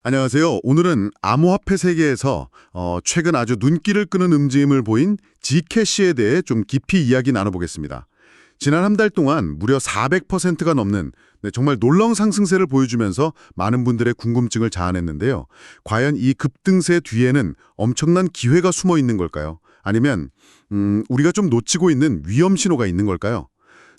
안녕하세요. 오늘은 암호화폐 세계에서 최근 아주 눈길을 끄는 움직임을 보인 Gcash에 대해 좀 깊이 이야기 나눠보겠습니다. 지난 한 달 동안 무려 400%가 넘는 정말 놀라운 상승세를 보여주면서 많은 분들의 궁금증을 자아냈는데요. 과연 이 급등세 뒤에는 엄청난 기회가 숨어 있는 걸까요? 아니면 우리가 좀 놓치고 있는 위험 신호가 있는 걸까요?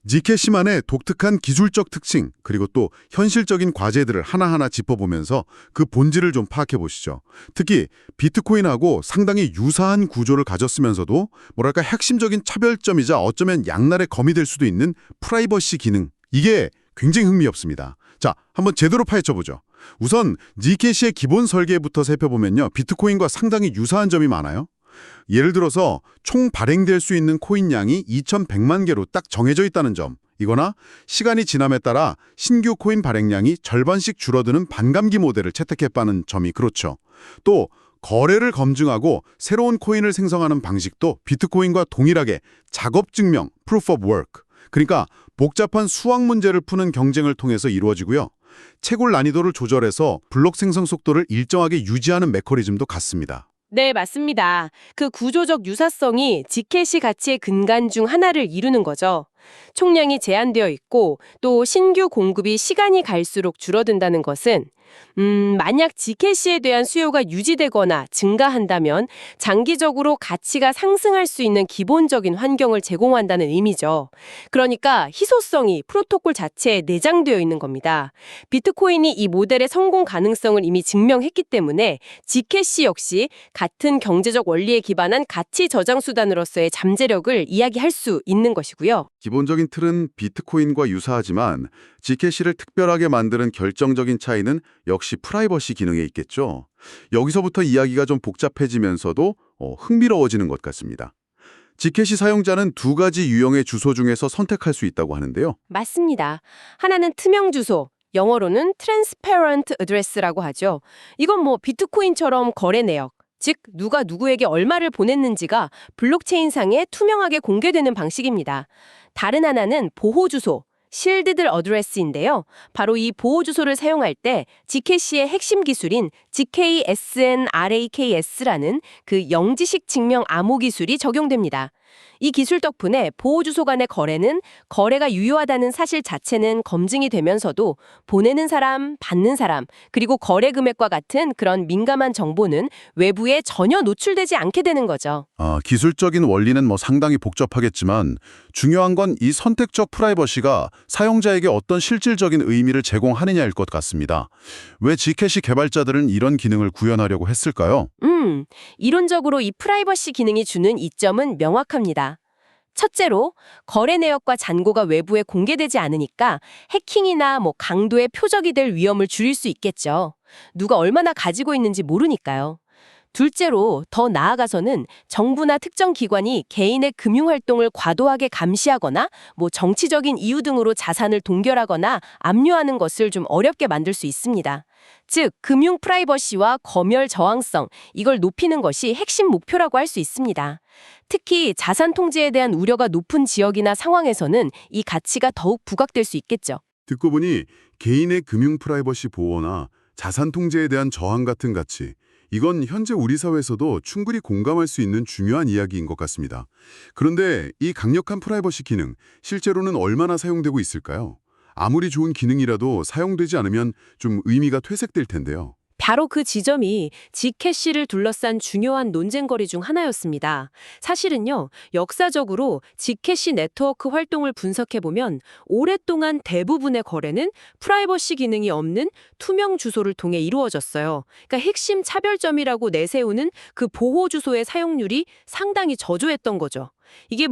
Gcash만의 독특한 기술적 특징, 그리고 또 현실적인 과제들을 하나하나 짚어보면서 그 본질을 좀 파악해 보시죠. 특히 비트코인하고 상당히 유사한 구조를 가졌으면서도 뭐랄까 핵심적인 차별점이자 어쩌면 양날의 검이 될 수도 있는 프라이버시 기능. 이게 굉장히 흥미롭습니다. 자, 한번 제대로 파헤쳐보죠. 우선 Gcash의 기본 설계부터 살펴보면요. 비트코인과 상당히 유사한 점이 많아요. 예를 들어서 총 발행될 수 있는 코인 양이 2,100만 개로 딱 정해져 있다는 점, 이거나 시간이 지남에 따라 신규 코인 발행량이 절반씩 줄어드는 반감기 모델을 채택했다는 점이 그렇죠. 또 거래를 검증하고 새로운 코인을 생성하는 방식도 비트코인과 동일하게 작업 증명, proof of work, 그러니까 복잡한 수학 문제를 푸는 경쟁을 통해서 이루어지고요. 채굴 난이도를 조절해서 블록 생성 속도를 일정하게 유지하는 메커니즘도 같습니다. 네, 맞습니다. 그 구조적 유사성이 Gcash 가치의 근간 중 하나를 이루는 거죠. 총량이 제한되어 있고 또 신규 공급이 시간이 갈수록 줄어든다는 것은 만약 Gcash에 대한 수요가 유지되거나 증가한다면 장기적으로 가치가 상승할 수 있는 기본적인 환경을 제공한다는 의미죠. 그러니까 희소성이 프로토콜 자체에 내장되어 있는 겁니다. 비트코인이 이 모델의 성공 가능성을 이미 증명했기 때문에 Gcash 역시 같은 경제적 원리에 기반한 가치 저장 수단으로서의 잠재력을 이야기할 수 있는 것이고요. 기본적인 틀은 비트코인과 유사하지만 Gcash를 특별하게 만드는 결정적인 차이는 역시 프라이버시 기능에 있겠죠. 여기서부터 이야기가 좀 복잡해지면서도 흥미로워지는 것 같습니다. Gcash 사용자는 두 가지 유형의 주소 중에서 선택할 수 있다고 하는데요. 맞습니다. 하나는 투명 주소, 영어로는 transparent address라고 하죠. 이건 뭐 비트코인처럼 거래 내역, 즉 누가 누구에게 얼마를 보냈는지가 블록체인상에 투명하게 공개되는 방식입니다. 다른 하나는 보호 주소, shielded address인데요. 바로 이 보호 주소를 사용할 때 Gcash의 핵심 기술인 GKSNRAKS라는 그 영지식 증명 암호 기술이 적용됩니다. 이 기술 덕분에 보호 주소 간의 거래는 거래가 유효하다는 사실 자체는 검증이 되면서도 보내는 사람, 받는 사람, 그리고 거래 금액과 같은 그런 민감한 정보는 외부에 전혀 노출되지 않게 되는 거죠. 기술적인 원리는 상당히 복잡하겠지만 중요한 건 이 선택적 프라이버시가 사용자에게 어떤 실질적인 의미를 제공하느냐일 것 같습니다. 왜 Gcash 개발자들은 이런 기능을 구현하려고 했을까요? 이론적으로 이 프라이버시 기능이 주는 이점은 명확합니다. 첫째로 거래 내역과 잔고가 외부에 공개되지 않으니까 해킹이나 강도의 표적이 될 위험을 줄일 수 있겠죠. 누가 얼마나 가지고 있는지 모르니까요. 둘째로 더 나아가서는 정부나 특정 기관이 개인의 금융활동을 과도하게 감시하거나 정치적인 이유 등으로 자산을 동결하거나 압류하는 것을 좀 어렵게 만들 수 있습니다. 즉, 금융 프라이버시와 검열 저항성, 이걸 높이는 것이 핵심 목표라고 할 수 있습니다. 특히 자산 통제에 대한 우려가 높은 지역이나 상황에서는 이 가치가 더욱 부각될 수 있겠죠. 듣고 보니 개인의 금융 프라이버시 보호나 자산 통제에 대한 저항 같은 가치, 이건 현재 우리 사회에서도 충분히 공감할 수 있는 중요한 이야기인 것 같습니다. 그런데 이 강력한 프라이버시 기능, 실제로는 얼마나 사용되고 있을까요? 아무리 좋은 기능이라도 사용되지 않으면 좀 의미가 퇴색될 텐데요. 바로 그 지점이 Gcash를 둘러싼 중요한 논쟁거리 중 하나였습니다. 사실은요, 역사적으로 Gcash 네트워크 활동을 분석해보면 오랫동안 대부분의 거래는 프라이버시 기능이 없는 투명 주소를 통해 이루어졌어요. 그러니까 핵심 차별점이라고 내세우는 그 보호 주소의 사용률이 상당히 저조했던 거죠. 이게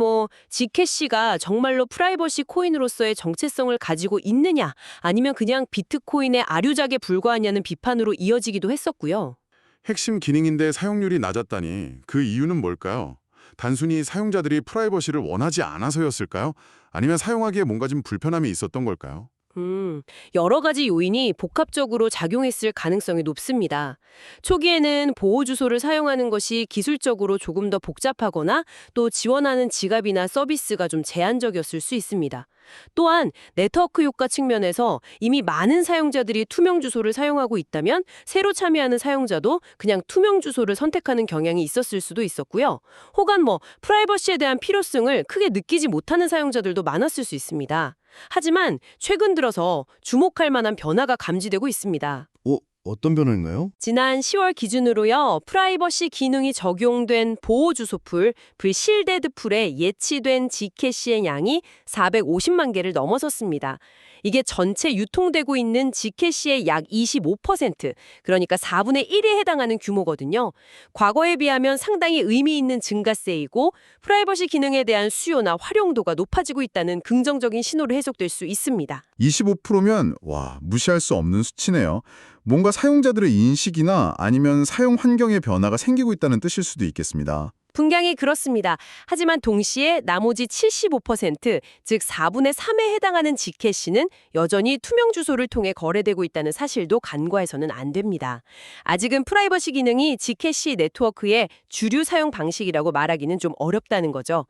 Gcash가 정말로 프라이버시 코인으로서의 정체성을 가지고 있느냐, 아니면 그냥 비트코인의 아류작에 불과하냐는 비판으로 이어지기도 했었고요. 핵심 기능인데 사용률이 낮았다니 그 이유는 뭘까요? 단순히 사용자들이 프라이버시를 원하지 않아서였을까요? 아니면 사용하기에 뭔가 좀 불편함이 있었던 걸까요? 여러 가지 요인이 복합적으로 작용했을 가능성이 높습니다. 초기에는 보호 주소를 사용하는 것이 기술적으로 조금 더 복잡하거나 또 지원하는 지갑이나 서비스가 좀 제한적이었을 수 있습니다. 또한 네트워크 효과 측면에서 이미 많은 사용자들이 투명 주소를 사용하고 있다면 새로 참여하는 사용자도 그냥 투명 주소를 선택하는 경향이 있었을 수도 있었고요. 혹은 프라이버시에 대한 필요성을 크게 느끼지 못하는 사용자들도 많았을 수 있습니다. 하지만 최근 들어서 주목할 만한 변화가 감지되고 있습니다. 어떤 변화인가요? 지난 10월 기준으로요, 프라이버시 기능이 적용된 보호 주소풀, 불실데드 풀에 예치된 G캐시의 양이 450만 개를 넘어섰습니다. 이게 전체 유통되고 있는 G캐시의 약 25%, 그러니까 4분의 1에 해당하는 규모거든요. 과거에 비하면 상당히 의미 있는 증가세이고 프라이버시 기능에 대한 수요나 활용도가 높아지고 있다는 긍정적인 신호로 해석될 수 있습니다. 25%면 무시할 수 없는 수치네요. 뭔가 사용자들의 인식이나 아니면 사용 환경의 변화가 생기고 있다는 뜻일 수도 있겠습니다. 분명히 그렇습니다. 하지만 동시에 나머지 75%, 즉 4분의 3에 해당하는 G캐시는 여전히 투명 주소를 통해 거래되고 있다는 사실도 간과해서는 안 됩니다. 아직은 프라이버시 기능이 G캐시 네트워크의 주류 사용 방식이라고 말하기는 좀 어렵다는 거죠.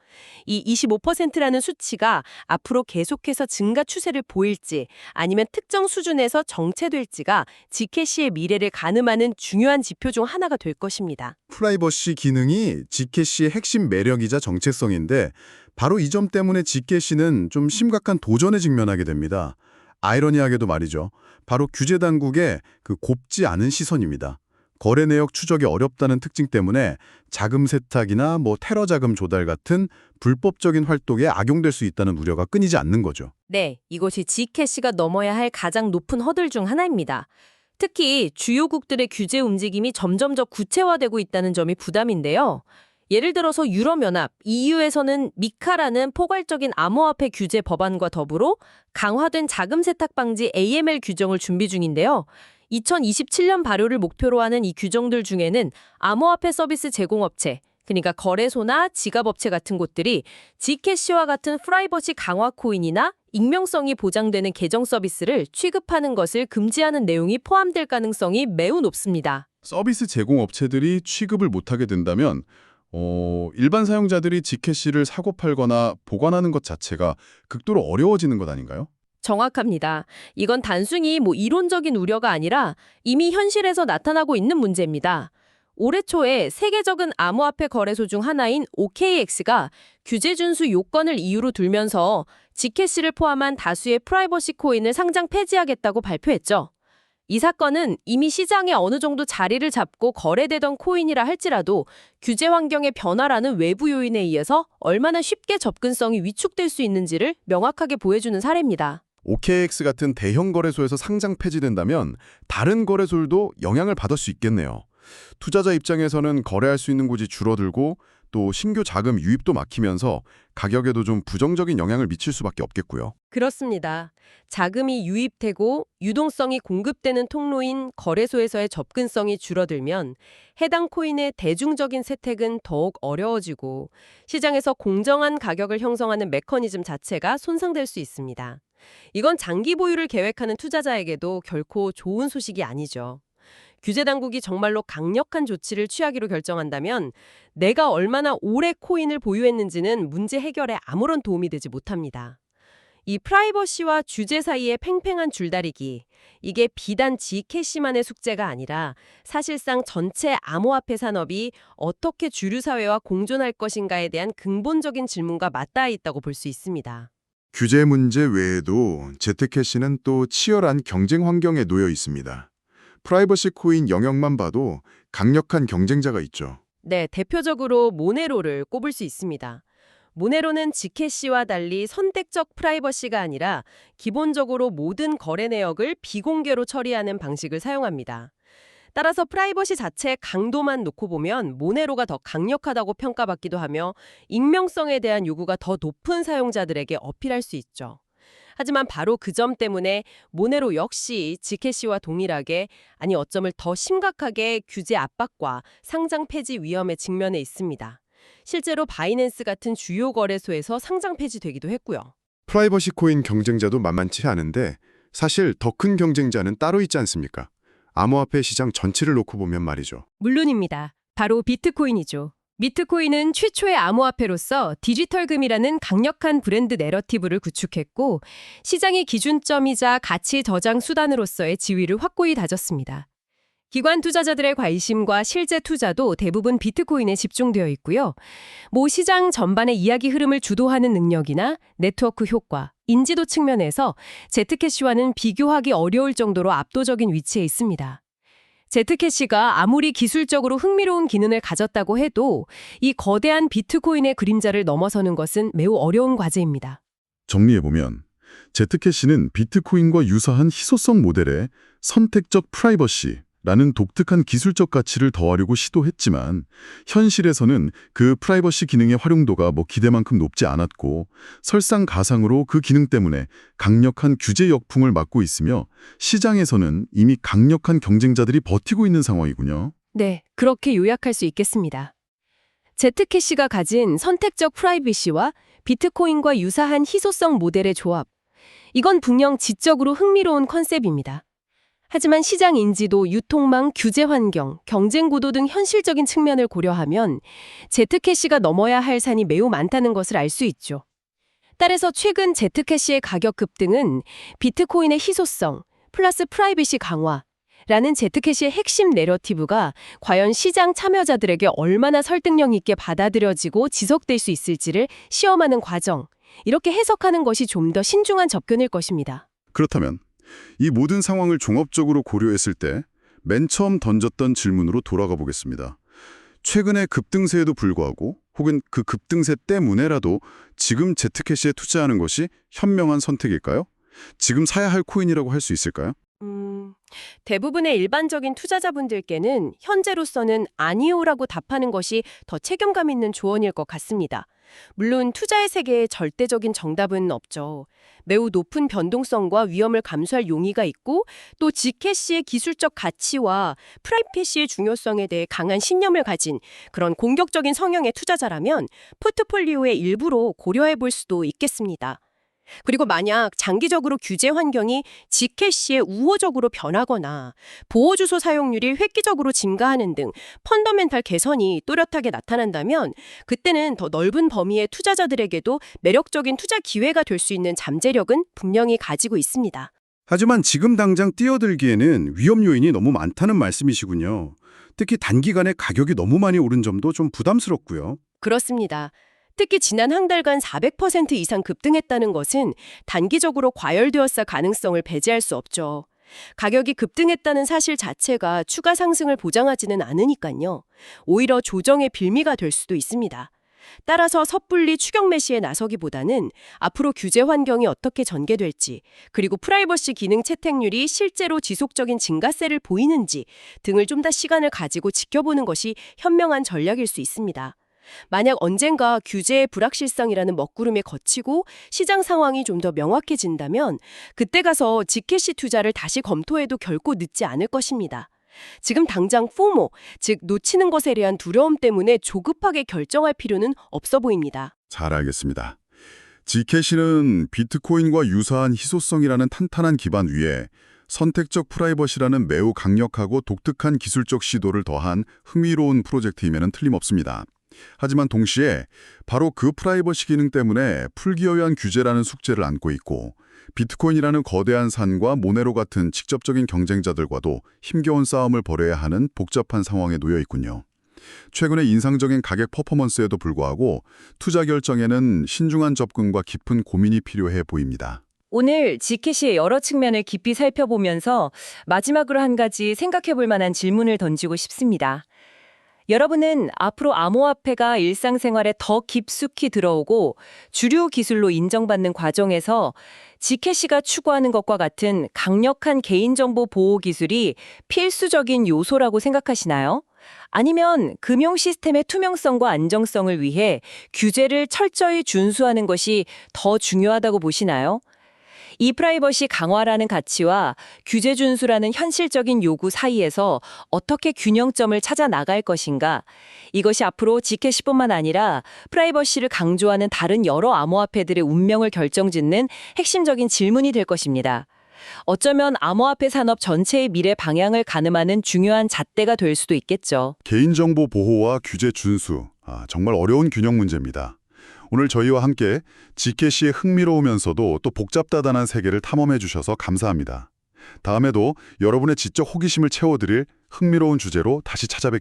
이 25%라는 수치가 앞으로 계속해서 증가 추세를 보일지 아니면 특정 수준에서 정체될지가 G캐시의 미래를 가늠하는 중요한 지표 중 하나가 될 것입니다. 프라이버시 기능이 G캐시의 핵심 매력이자 정체성인데 바로 이 점 때문에 G캐시는 좀 심각한 도전에 직면하게 됩니다. 아이러니하게도 말이죠. 바로 규제 당국의 그 곱지 않은 시선입니다. 거래 내역 추적이 어렵다는 특징 때문에 자금 세탁이나 테러 자금 조달 같은 불법적인 활동에 악용될 수 있다는 우려가 끊이지 않는 거죠. 네, 이것이 G캐시가 넘어야 할 가장 높은 허들 중 하나입니다. 특히 주요국들의 규제 움직임이 점점 더 구체화되고 있다는 점이 부담인데요. 예를 들어서 유럽연합, EU에서는 미카라는 포괄적인 암호화폐 규제 법안과 더불어 강화된 자금 세탁 방지 AML 규정을 준비 중인데요. 2027년 발효를 목표로 하는 이 규정들 중에는 암호화폐 서비스 제공업체, 그러니까 거래소나 지갑업체 같은 곳들이 G캐시와 같은 프라이버시 강화 코인이나 익명성이 보장되는 계정 서비스를 취급하는 것을 금지하는 내용이 포함될 가능성이 매우 높습니다. 서비스 제공 업체들이 취급을 못하게 된다면 일반 사용자들이 G캐시를 사고 팔거나 보관하는 것 자체가 극도로 어려워지는 것 아닌가요? 정확합니다. 이건 단순히 이론적인 우려가 아니라 이미 현실에서 나타나고 있는 문제입니다. 올해 초에 세계적인 암호화폐 거래소 중 하나인 OKX가 규제 준수 요건을 이유로 들면서 G캐시를 포함한 다수의 프라이버시 코인을 상장 폐지하겠다고 발표했죠. 이 사건은 이미 시장에 어느 정도 자리를 잡고 거래되던 코인이라 할지라도 규제 환경의 변화라는 외부 요인에 의해서 얼마나 쉽게 접근성이 위축될 수 있는지를 명확하게 보여주는 사례입니다. OKX 같은 대형 거래소에서 상장 폐지된다면 다른 거래소들도 영향을 받을 수 있겠네요. 투자자 입장에서는 거래할 수 있는 곳이 줄어들고 또 신규 자금 유입도 막히면서 가격에도 좀 부정적인 영향을 미칠 수밖에 없겠고요. 그렇습니다. 자금이 유입되고 유동성이 공급되는 통로인 거래소에서의 접근성이 줄어들면 해당 코인의 대중적인 세택은 더욱 어려워지고 시장에서 공정한 가격을 형성하는 메커니즘 자체가 손상될 수 있습니다. 이건 장기 보유를 계획하는 투자자에게도 결코 좋은 소식이 아니죠. 규제 당국이 정말로 강력한 조치를 취하기로 결정한다면 내가 얼마나 오래 코인을 보유했는지는 문제 해결에 아무런 도움이 되지 못합니다. 이 프라이버시와 규제 사이의 팽팽한 줄다리기, 이게 비단 G캐시만의 숙제가 아니라 사실상 전체 암호화폐 산업이 어떻게 주류 사회와 공존할 것인가에 대한 근본적인 질문과 맞닿아 있다고 볼 수 있습니다. 규제 문제 외에도 재테크캐시는 또 치열한 경쟁 환경에 놓여 있습니다. 프라이버시 코인 영역만 봐도 강력한 경쟁자가 있죠. 네, 대표적으로 모네로를 꼽을 수 있습니다. 모네로는 G캐시와 달리 선택적 프라이버시가 아니라 기본적으로 모든 거래 내역을 비공개로 처리하는 방식을 사용합니다. 따라서 프라이버시 자체의 강도만 놓고 보면 모네로가 더 강력하다고 평가받기도 하며 익명성에 대한 요구가 더 높은 사용자들에게 어필할 수 있죠. 하지만 바로 그 점 때문에 모네로 역시 G캐시와 동일하게, 아니 어쩌면 더 심각하게 규제 압박과 상장 폐지 위험에 직면해 있습니다. 실제로 바이낸스 같은 주요 거래소에서 상장 폐지되기도 했고요. 프라이버시 코인 경쟁자도 만만치 않은데 사실 더 큰 경쟁자는 따로 있지 않습니까? 암호화폐 시장 전체를 놓고 보면 말이죠. 물론입니다. 바로 비트코인이죠. 비트코인은 최초의 암호화폐로서 디지털금이라는 강력한 브랜드 내러티브를 구축했고 시장의 기준점이자 가치 저장 수단으로서의 지위를 확고히 다졌습니다. 기관 투자자들의 관심과 실제 투자도 대부분 비트코인에 집중되어 있고요. 시장 전반의 이야기 흐름을 주도하는 능력이나 네트워크 효과, 인지도 측면에서 제트캐시와는 비교하기 어려울 정도로 압도적인 위치에 있습니다. 제트캐시가 아무리 기술적으로 흥미로운 기능을 가졌다고 해도 이 거대한 비트코인의 그림자를 넘어서는 것은 매우 어려운 과제입니다. 정리해보면 제트캐시는 비트코인과 유사한 희소성 모델에 선택적 프라이버시라는 독특한 기술적 가치를 더하려고 시도했지만 현실에서는 그 프라이버시 기능의 활용도가 기대만큼 높지 않았고 설상가상으로 그 기능 때문에 강력한 규제 역풍을 맞고 있으며 시장에서는 이미 강력한 경쟁자들이 버티고 있는 상황이군요. 네, 그렇게 요약할 수 있겠습니다. 제트캐시가 가진 선택적 프라이버시와 비트코인과 유사한 희소성 모델의 조합. 이건 분명 지적으로 흥미로운 컨셉입니다. 하지만 시장 인지도, 유통망, 규제 환경, 경쟁 구도 등 현실적인 측면을 고려하면 제트캐시가 넘어야 할 산이 매우 많다는 것을 알 수 있죠. 따라서 최근 제트캐시의 가격 급등은 비트코인의 희소성 플러스 프라이버시 강화라는 제트캐시의 핵심 내러티브가 과연 시장 참여자들에게 얼마나 설득력 있게 받아들여지고 지속될 수 있을지를 시험하는 과정, 이렇게 해석하는 것이 좀 더 신중한 접근일 것입니다. 그렇다면 이 모든 상황을 종합적으로 고려했을 때 맨 처음 던졌던 질문으로 돌아가 보겠습니다. 최근의 급등세에도 불구하고 혹은 그 급등세 때문에라도 지금 제트캐시에 투자하는 것이 현명한 선택일까요? 지금 사야 할 코인이라고 할 수 있을까요? 대부분의 일반적인 투자자분들께는 현재로서는 아니오라고 답하는 것이 더 책임감 있는 조언일 것 같습니다. 물론 투자의 세계에 절대적인 정답은 없죠. 매우 높은 변동성과 위험을 감수할 용의가 있고 또 G캐시의 기술적 가치와 프라이버시의 중요성에 대해 강한 신념을 가진 그런 공격적인 성향의 투자자라면 포트폴리오의 일부로 고려해 볼 수도 있겠습니다. 그리고 만약 장기적으로 규제 환경이 G캐시에 우호적으로 변하거나 보호주소 사용률이 획기적으로 증가하는 등 펀더멘탈 개선이 또렷하게 나타난다면 그때는 더 넓은 범위의 투자자들에게도 매력적인 투자 기회가 될 수 있는 잠재력은 분명히 가지고 있습니다. 하지만 지금 당장 뛰어들기에는 위험 요인이 너무 많다는 말씀이시군요. 특히 단기간에 가격이 너무 많이 오른 점도 좀 부담스럽고요. 그렇습니다. 특히 지난 한 달간 400% 이상 급등했다는 것은 단기적으로 과열되었을 가능성을 배제할 수 없죠. 가격이 급등했다는 사실 자체가 추가 상승을 보장하지는 않으니까요. 오히려 조정의 빌미가 될 수도 있습니다. 따라서 섣불리 추격 매시에 나서기보다는 앞으로 규제 환경이 어떻게 전개될지, 그리고 프라이버시 기능 채택률이 실제로 지속적인 증가세를 보이는지 등을 좀 더 시간을 가지고 지켜보는 것이 현명한 전략일 수 있습니다. 만약 언젠가 규제의 불확실성이라는 먹구름에 거치고 시장 상황이 좀 더 명확해진다면 그때 가서 G캐시 투자를 다시 검토해도 결코 늦지 않을 것입니다. 지금 당장 포모, 즉 놓치는 것에 대한 두려움 때문에 조급하게 결정할 필요는 없어 보입니다. 잘 알겠습니다. G캐시는 비트코인과 유사한 희소성이라는 탄탄한 기반 위에 선택적 프라이버시라는 매우 강력하고 독특한 기술적 시도를 더한 흥미로운 프로젝트임에는 틀림없습니다. 하지만 동시에 바로 그 프라이버시 기능 때문에 풀기어야한 규제라는 숙제를 안고 있고 비트코인이라는 거대한 산과 모네로 같은 직접적인 경쟁자들과도 힘겨운 싸움을 벌여야 하는 복잡한 상황에 놓여 있군요. 최근의 인상적인 가격 퍼포먼스에도 불구하고 투자 결정에는 신중한 접근과 깊은 고민이 필요해 보입니다. 오늘 G캐시의 여러 측면을 깊이 살펴보면서 마지막으로 한 가지 생각해 볼 만한 질문을 던지고 싶습니다. 여러분은 앞으로 암호화폐가 일상생활에 더 깊숙이 들어오고 주류 기술로 인정받는 과정에서 G캐시가 추구하는 것과 같은 강력한 개인정보 보호 기술이 필수적인 요소라고 생각하시나요? 아니면 금융 시스템의 투명성과 안정성을 위해 규제를 철저히 준수하는 것이 더 중요하다고 보시나요? 이 프라이버시 강화라는 가치와 규제 준수라는 현실적인 요구 사이에서 어떻게 균형점을 찾아 나갈 것인가? 이것이 앞으로 G캐시뿐만 아니라 프라이버시를 강조하는 다른 여러 암호화폐들의 운명을 결정짓는 핵심적인 질문이 될 것입니다. 어쩌면 암호화폐 산업 전체의 미래 방향을 가늠하는 중요한 잣대가 될 수도 있겠죠. 개인정보 보호와 규제 준수, 정말 어려운 균형 문제입니다. 오늘 저희와 함께 GKC의 흥미로우면서도 또 복잡다단한 세계를 탐험해 주셔서 감사합니다. 다음에도 여러분의 지적 호기심을 채워드릴 흥미로운 주제로 다시 찾아뵙겠습니다.